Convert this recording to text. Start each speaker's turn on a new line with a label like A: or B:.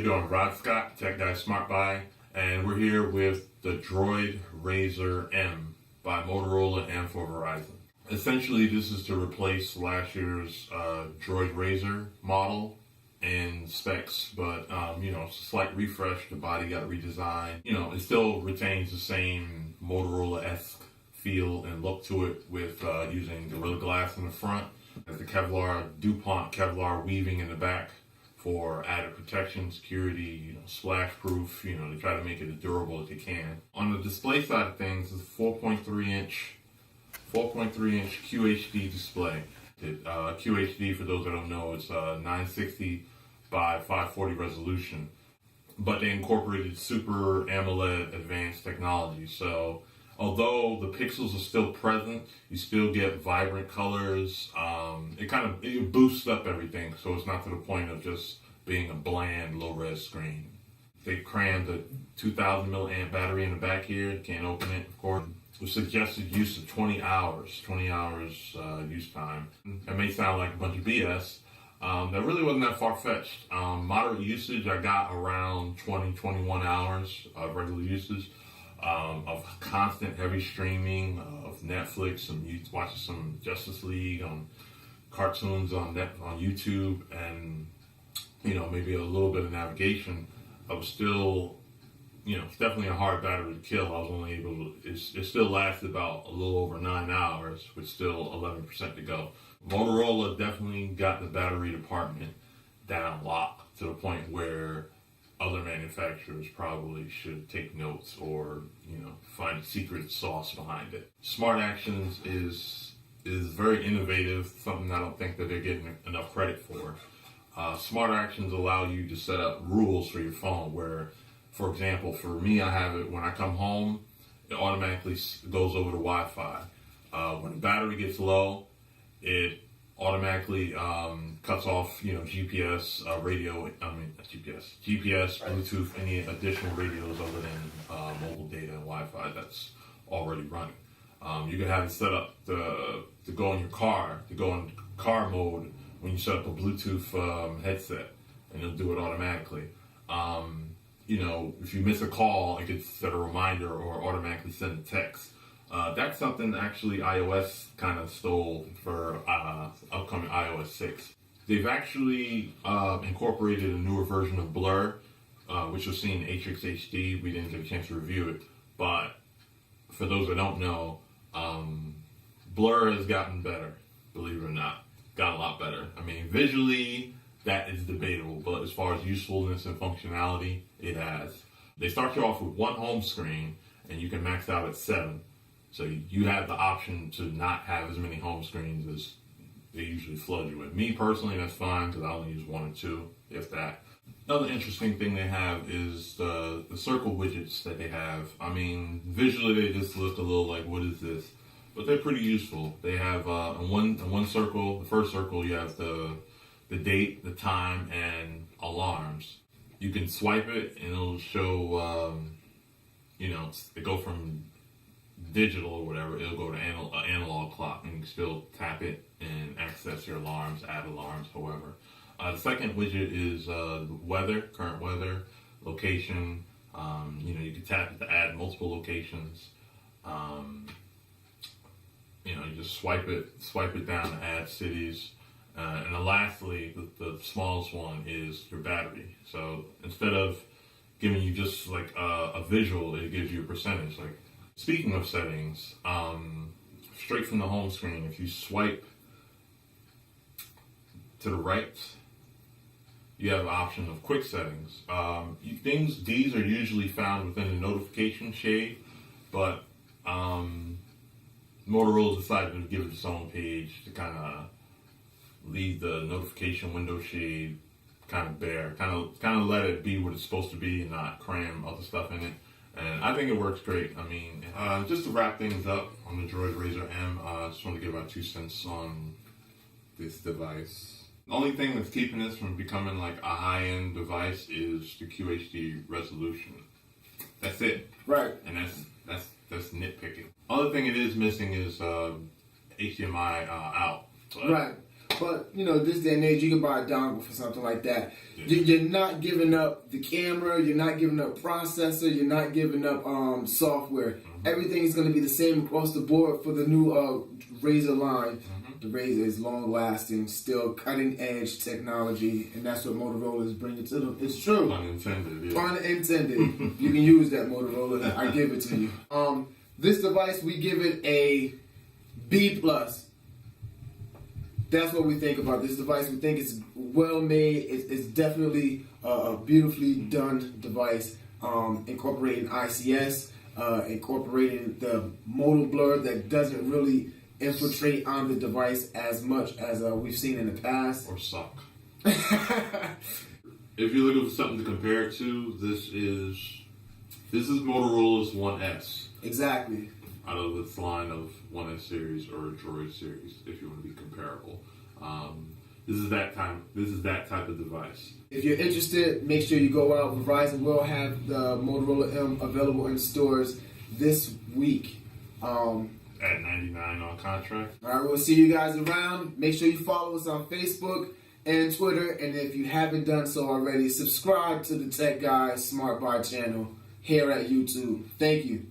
A: you doing? Rod Scott, TechGuySmartBuy, and we're here with the Droid RAZR M by Motorola and for Verizon. Essentially, this is to replace last year's Droid RAZR model in specs, but it's a slight refresh. The body got redesigned. It still retains the same Motorola-esque feel and look to it with using Gorilla Glass in the front, as the DuPont Kevlar weaving in the back for added protection, security, splash proof, to try to make it as durable as you can. On the display side of things, it's a 4.3 inch QHD display. QHD, for those that don't know, it's 960 by 540 resolution, but they incorporated Super AMOLED advanced technology. So although the pixels are still present, you still get vibrant colors. It boosts up everything, so it's not to the point of just being a bland, low-res screen. They crammed a 2,000 milliamp battery in the back here. You can't open it, of course. With suggested use of 20 hours use time. That may sound like a bunch of BS. That really wasn't that far-fetched. Moderate usage, I got around 21 hours of regular usage. Of constant heavy streaming of Netflix, watching some Justice League, on cartoons on YouTube, and maybe a little bit of navigation. I was still, it's definitely a hard battery to kill. I was only able to, it still lasted about a little over 9 hours with still 11% to go. Motorola definitely got the battery department down locked to the point where other manufacturers probably should take notes or, find a secret sauce behind it. Smart Actions is very innovative, something I don't think that they're getting enough credit for. Smart Actions allow you to set up rules for your phone where, for example, for me, I have it when I come home, it automatically goes over to Wi-Fi. When the battery gets low, it automatically cuts off, GPS, Bluetooth, any additional radios other than mobile data and Wi-Fi that's already running. You can have it set up to go in your car, to go in car mode when you set up a Bluetooth headset, and it'll do it automatically. If you miss a call, it could set a reminder or automatically send a text. That's something actually iOS kind of stole for upcoming iOS 6. They've actually incorporated a newer version of Blur, which you'll see in Atrix HD. We didn't get a chance to review it, but for those that don't know, Blur has gotten better, believe it or not. Got a lot better. I mean, visually, that is debatable, but as far as usefulness and functionality, it has. They start you off with one home screen, and you can max out at 7. So you have the option to not have as many home screens as they usually flood you with. Me personally, that's fine because I only use 1 or 2, if that. Another interesting thing they have is the circle widgets that they have. I mean, visually they just look a little like, what is this? But they're pretty useful. They have in one circle, the first circle, you have the date, the time, and alarms. You can swipe it and it'll show, they go from digital or whatever, it'll go to analog clock, and you can still tap it and access your alarms, add alarms, however. The second widget is weather, current weather, location. You can tap it to add multiple locations. You just swipe it down to add cities. And then lastly, the smallest one is your battery. So instead of giving you just like a visual, it gives you a percentage. Like, speaking of settings, straight from the home screen, if you swipe to the right, you have an option of quick settings. These are usually found within the notification shade, but Motorola decided to give it its own page to kind of leave the notification window shade kind of bare, kind of let it be what it's supposed to be and not cram other stuff in it. And I think it works great. I mean, just to wrap things up on the Droid RAZR M, I just want to give my 2 cents on this device. The only thing that's keeping this from becoming like a high-end device is the QHD resolution. That's it.
B: Right.
A: And that's nitpicking. Other thing it is missing is HDMI out.
B: Right. But, you know, this day and age, you can buy a dongle for something like that. You're not giving up the camera, you're not giving up processor, you're not giving up software. Everything is going to be the same across the board for the new RAZR line. The RAZR is long-lasting, still cutting-edge technology, and that's what Motorola is bringing to them. It's true.
A: Unintended, yeah.
B: Unintended. You can use that, Motorola. I give it to you. This device, we give it a B+. That's what we think about this device. We think it's well made. It's definitely a beautifully done device, incorporating ICS, incorporating the modal blur that doesn't really infiltrate on the device as much as we've seen in the past.
A: Or suck. If you're looking for something to compare it to, this is Motorola's 1S.
B: Exactly.
A: Out of its line of 1S series or Droid series, if you want to be comparable. This is that type of device.
B: If you're interested, make sure you go out. Verizon will have the Motorola M available in stores this week.
A: At $99 on contract.
B: All right, we'll see you guys around. Make sure you follow us on Facebook and Twitter. And if you haven't done so already, subscribe to the TechGuysMartBuy channel here at YouTube. Thank you.